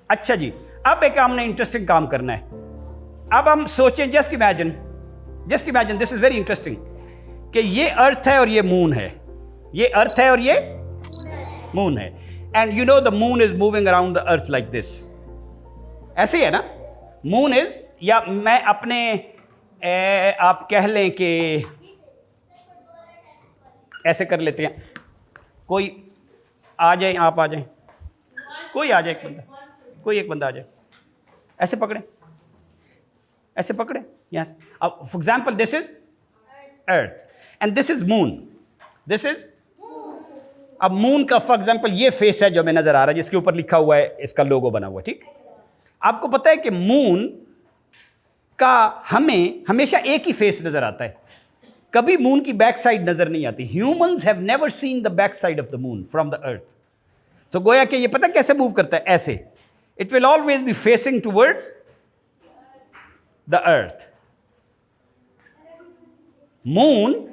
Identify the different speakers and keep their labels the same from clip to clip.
Speaker 1: अच्छा जी, अब एक हमने इंटरेस्टिंग काम करना है। अब हम सोचें, just imagine, this is very interesting, कि ये अर्थ है और ये मून है, ये अर्थ है और ये मून है, and you know the moon is moving around the earth like this, ऐसे ही है ना? मून इज, या मैं अपने आप कह लें कि ऐसे कर लेते हैं, कोई आ जाए, आप आ जाए, कोई आ जाए, कोई एक बंदा आ जाए, ऐसे पकड़े, ऐसे पकड़े यस। अब for example this is earth and this is moon, this is, अब मून का फॉर एग्जाम्पल ये फेस है जो हमें नजर आ रहा है, जिसके ऊपर लिखा हुआ है, इसका लोगो बना हुआ है, ठीक। आपको पता है कि मून का हमें हमेशा एक ही फेस नजर आता है, कभी मून की बैक साइड नजर नहीं आती। Humans have never seen the back side of the moon from the earth. तो गोया कि ये पता कैसे मूव करता है, ऐसे, it will always be facing towards the earth. Moon,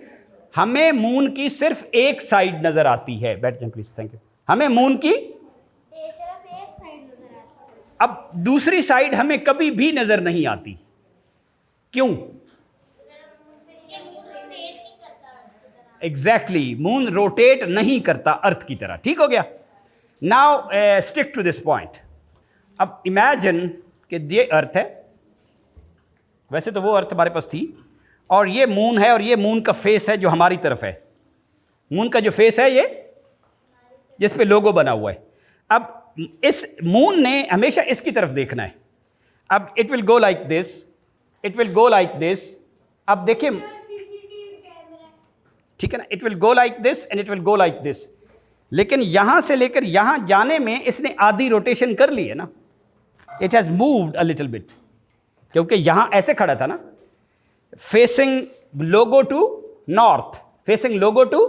Speaker 1: हमें मून की सिर्फ एक साइड नजर आती है, बैठ जाए प्लीज, थैंक यू। हमें मून की सिर्फ एक साइड नजर आती है, अब दूसरी साइड हमें कभी भी नजर नहीं आती। क्यों? एग्जैक्टली, मून रोटेट नहीं करता अर्थ की तरह, ठीक हो गया। Now stick to this point. अब इमेजिन कि ये अर्थ है, वैसे तो वो अर्थ हमारे पास थी, और ये मून है, और ये मून का फेस है जो हमारी तरफ है। मून का जो फेस है ये, जिस पे लोगो बना हुआ है। अब इस मून ने हमेशा इसकी तरफ देखना है। अब it will go like this, it will go like this. अब देखिए, ठीक है ना, it will go like this and it will go like this. लेकिन यहां से लेकर यहां जाने में इसने आधी रोटेशन कर ली है ना, it has moved a little bit, क्योंकि यहां ऐसे खड़ा था ना, facing logo to north, facing logo to,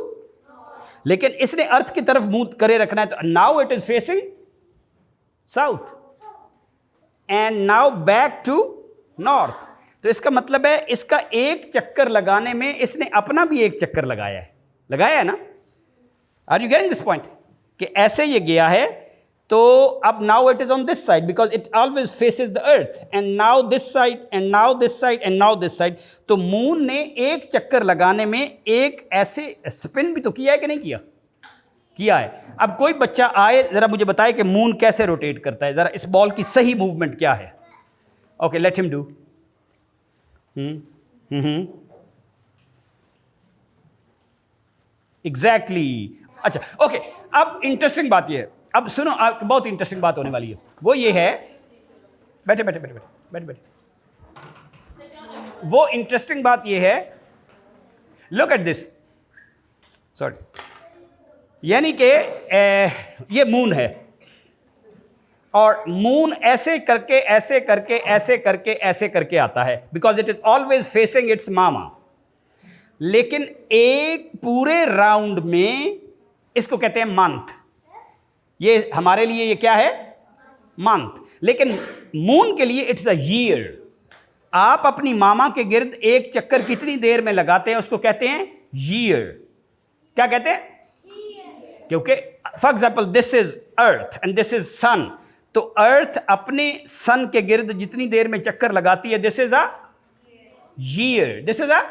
Speaker 1: लेकिन इसने अर्थ की तरफ मूव करे रखना है, तो now it is facing south and now back to north. तो इसका मतलब है इसका एक चक्कर लगाने में इसने अपना भी एक चक्कर लगाया है ना। Are you getting this point? कि ऐसे ये गया है, तो अब now it is on this side because it always faces the earth, and now this side and now this side and now this side. तो मून ने एक चक्कर लगाने में एक ऐसे स्पिन भी तो किया है कि नहीं किया? किया है। अब कोई बच्चा आए, जरा मुझे बताए कि मून कैसे रोटेट करता है, जरा इस बॉल की सही मूवमेंट क्या है। Okay, let him do. Exactly. अच्छा, ओके, अब इंटरेस्टिंग बात ये है, अब सुनो, बहुत इंटरेस्टिंग बात होने वाली है। वो ये है, बैठे बैठे बैठे बैठे बैठे, वो इंटरेस्टिंग बात ये है, लुक एट दिस, सॉरी, यानी कि ये मून है, और मून ऐसे करके ऐसे करके ऐसे करके ऐसे करके आता है, because it is always facing its मामा। लेकिन एक पूरे राउंड में, इसको कहते हैं मंथ, ये हमारे लिए ये क्या है? मंथ। लेकिन मून के लिए इट्स अ ईयर। आप अपनी मामा के गिर्द एक चक्कर कितनी देर में लगाते हैं, उसको कहते हैं ईयर। क्या कहते हैं? क्योंकि for example this is earth and this is sun, तो अर्थ अपने सन के गिर्द जितनी देर में चक्कर लगाती है, this is a year, this is a,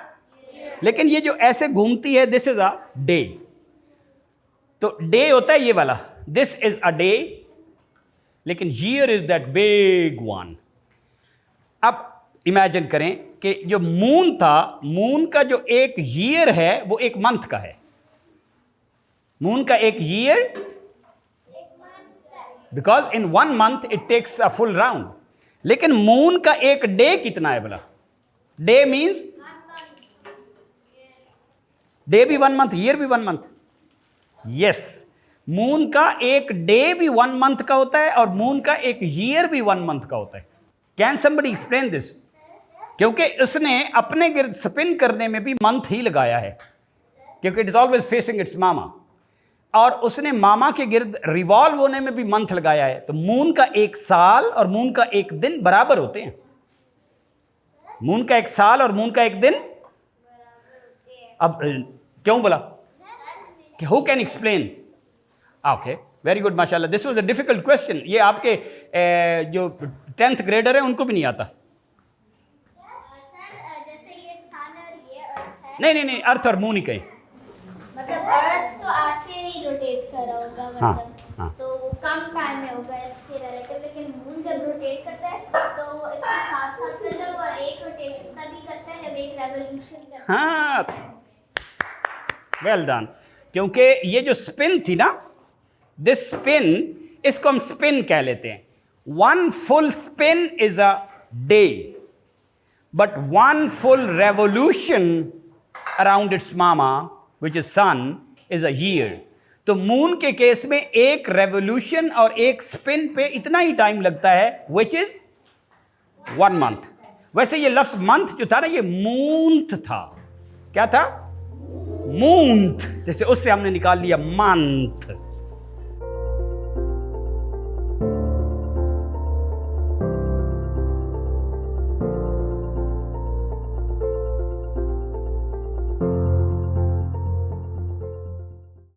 Speaker 1: लेकिन ये जो ऐसे घूमती है, दिस इज अ डे। तो डे होता है ये वाला, दिस इज अ डे, लेकिन year is that big one. अब इमेजिन करें कि जो मून था, मून का जो एक ईयर है वो एक मंथ का है। मून का एक year, because in 1 month it takes a full round. लेकिन मून का एक डे कितना है बोला? डे मीन्स, डे भी 1 month, ईयर भी 1 month। यस, मून का एक डे भी 1 month का होता है, और मून का एक ईयर भी 1 month का होता है। Can somebody explain this? क्योंकि उसने अपने गिर्द स्पिन करने में भी मंथ ही लगाया है, क्योंकि it is always facing its मामा, और उसने मामा के गिर्द रिवॉल्व होने में भी मंथ लगाया है। तो मून का एक साल और मून का एक दिन बराबर होते हैं। मून का एक साल और मून का एक दिन, अब क्यों बोला? कि who can explain? Okay, very good माशाल्लाह. This was a difficult question. ये आपके जो 10th ग्रेडर है उनको भी नहीं आता.
Speaker 2: सर जैसे ये सन और ये अर्थ है,
Speaker 1: नहीं नहीं नहीं, अर्थ और मून ही कहें.
Speaker 2: मतलब अर्थ तो आज से ही रोटेट कर रहा होगा,
Speaker 1: हाँ,
Speaker 2: मतलब
Speaker 1: हाँ.
Speaker 2: तो कम टाइम में होगा इसके रिलेटिव, लेकिन मून जब रोटेट करता है तो इसके साथ साथ मतलब वो एक रोटेशन तभी करता है जब एक रेवोल्यूशन करता है.
Speaker 1: हाँ, वेल डन. क्योंकि ये जो स्पिन थी ना, दिस स्पिन, इसको हम स्पिन कह लेते हैं. 1 full spin is a day, but 1 full revolution around its mama, which is sun, is a year. तो मून के केस में एक रेवोल्यूशन और एक स्पिन पे इतना ही टाइम लगता है, which is 1 month. वैसे ये लफ्ज मंथ जो था ना, ये मूंथ था. क्या था? मूंथ. जैसे उससे हमने निकाल लिया मंथ.